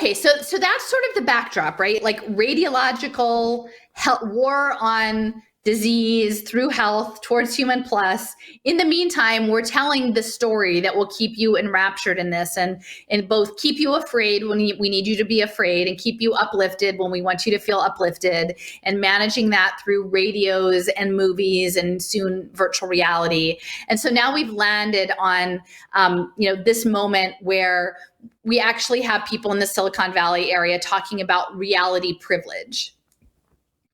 Okay, so that's sort of the backdrop, right? Like radiological health, war on disease through health towards human plus. In the meantime, we're telling the story that will keep you enraptured in this and both keep you afraid when we need you to be afraid and keep you uplifted when we want you to feel uplifted, and managing that through radios and movies and soon virtual reality. And so now we've landed on this moment where we actually have people in the Silicon Valley area talking about reality privilege.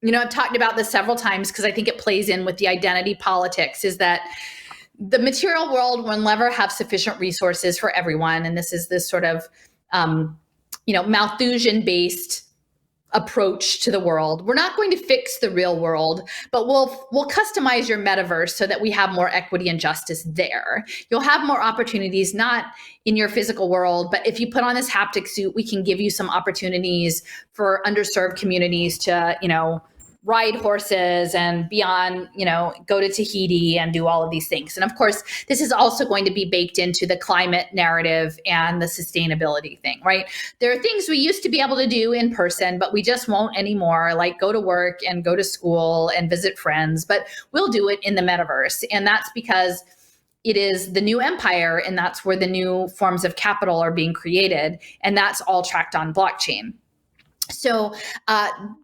I've talked about this several times because I think it plays in with the identity politics, is that the material world will never have sufficient resources for everyone. And this is this sort of, Malthusian-based approach to the world. We're not going to fix the real world, but we'll customize your metaverse so that we have more equity and justice there. You'll have more opportunities, not in your physical world, but if you put on this haptic suit, we can give you some opportunities for underserved communities to, ride horses and beyond, go to Tahiti and do all of these things. And of course, this is also going to be baked into the climate narrative and the sustainability thing, right? There are things we used to be able to do in person, but we just won't anymore, like go to work and go to school and visit friends, but we'll do it in the metaverse. And that's because it is the new empire, and that's where the new forms of capital are being created. And that's all tracked on blockchain. So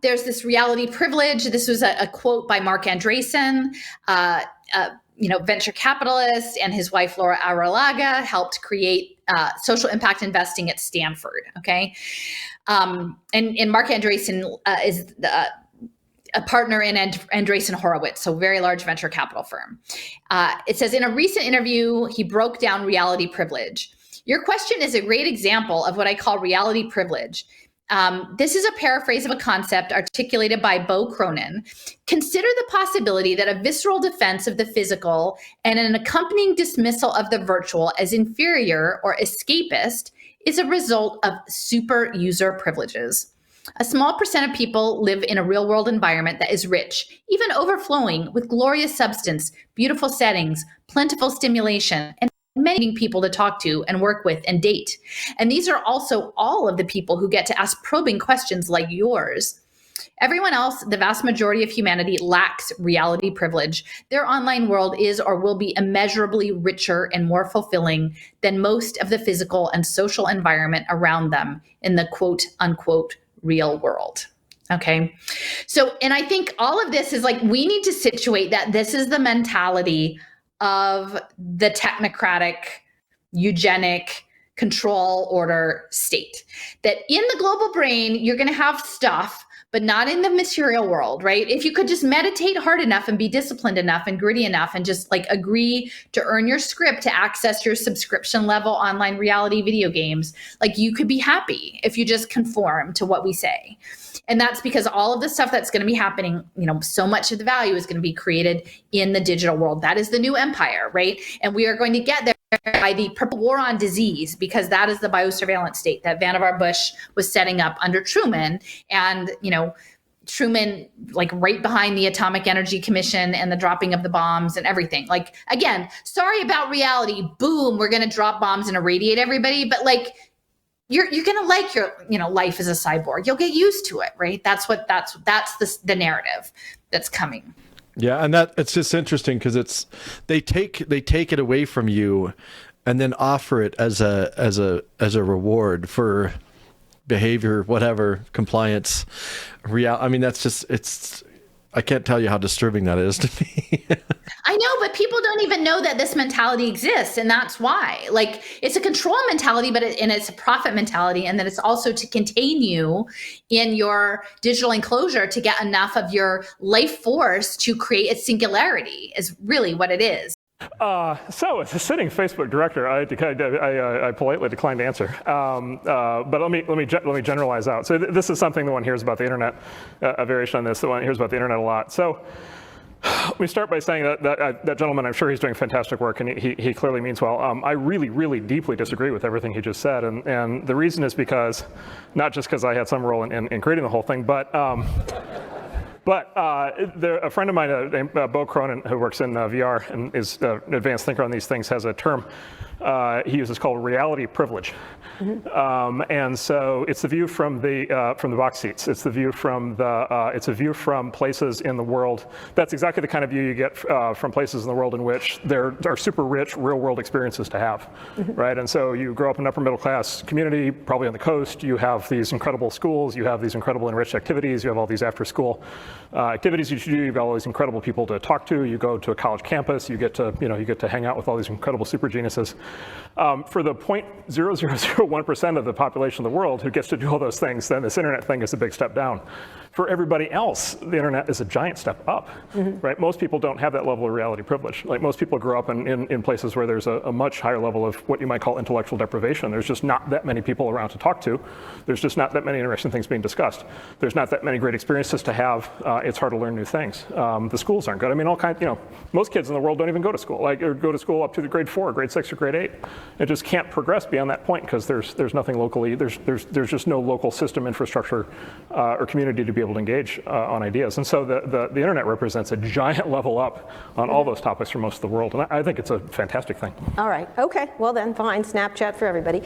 there's this reality privilege. This was a quote by Mark Andreessen, venture capitalist, and his wife, Laura Arrillaga, helped create social impact investing at Stanford. Okay. And Mark Andreessen is a partner in Andreessen Horowitz, so very large venture capital firm. It says, in a recent interview, he broke down reality privilege. Your question is a great example of what I call reality privilege. This is a paraphrase of a concept articulated by Bo Cronin. Consider the possibility that a visceral defense of the physical and an accompanying dismissal of the virtual as inferior or escapist is a result of super user privileges. A small percent of people live in a real-world environment that is rich, even overflowing with glorious substance, beautiful settings, plentiful stimulation, and many people to talk to and work with and date. And these are also all of the people who get to ask probing questions like yours. Everyone else, the vast majority of humanity, lacks reality privilege. Their online world is or will be immeasurably richer and more fulfilling than most of the physical and social environment around them in the quote unquote real world. Okay. So, and I think all of this is like, we need to situate that this is the mentality of the technocratic, eugenic, control order state. That in the global brain, you're going to have stuff, but not in the material world, right? If you could just meditate hard enough and be disciplined enough and gritty enough and just like agree to earn your script to access your subscription level online reality video games, like you could be happy if you just conform to what we say. And that's because all of the stuff that's going to be happening, so much of the value is going to be created in the digital world. That is the new empire, right? And we are going to get there by the purple war on disease, because that is the biosurveillance state that Vannevar Bush was setting up under Truman. And, Truman, like right behind the Atomic Energy Commission and the dropping of the bombs and everything. Like, again, sorry about reality. Boom, we're going to drop bombs and irradiate everybody. But like, you're going to like your, life as a cyborg. You'll get used to it, right? That's the narrative that's coming. Yeah. And that it's just interesting because they take it away from you and then offer it as a reward for behavior, whatever, compliance, I mean, that's just, I can't tell you how disturbing that is to me. I know, but people don't even know that this mentality exists. And that's why, like, it's a control mentality, but it's a profit mentality. And then it's also to contain you in your digital enclosure to get enough of your life force to create its singularity is really what it is. So, as a sitting Facebook director, I politely declined to answer. But let me generalize out. So, this is something the one hears about the internet. A variation on this, the one hears about the internet a lot. So, let me start by saying that gentleman, I'm sure he's doing fantastic work, and he clearly means well. I really, really deeply disagree with everything he just said, and the reason is because, not just because I had some role in creating the whole thing, but a friend of mine named Bo Cronin, who works in VR and is an advanced thinker on these things, has a term he uses called reality privilege. And so it's the view from the box seats. It's the view from it's a view from places in the world. That's exactly the kind of view you get from places in the world in which there are super rich real world experiences to have, right? And so you grow up in an upper middle class community, probably on the coast. You have these incredible schools. You have these incredible enriched activities. You have all these after school activities you should do. You've got all these incredible people to talk to. You go to a college campus. You get to hang out with all these incredible super geniuses. For the 0.0001% of the population of the world who gets to do all those things, then this internet thing is a big step down. For everybody else, the internet is a giant step up, right? Most people don't have that level of reality privilege. Like most people grow up in places where there's a much higher level of what you might call intellectual deprivation. There's just not that many people around to talk to. There's just not that many interesting things being discussed. There's not that many great experiences to have. It's hard to learn new things. The schools aren't good. I mean, most kids in the world don't even go to school, or go to school up to the grade 4, grade 6, or grade 8. It just can't progress beyond that point because there's nothing locally. There's just no local system infrastructure or community to be able to engage on ideas. And so the internet represents a giant level up on all those topics for most of the world. And I think it's a fantastic thing. All right. Okay. Well then, fine. Snapchat for everybody.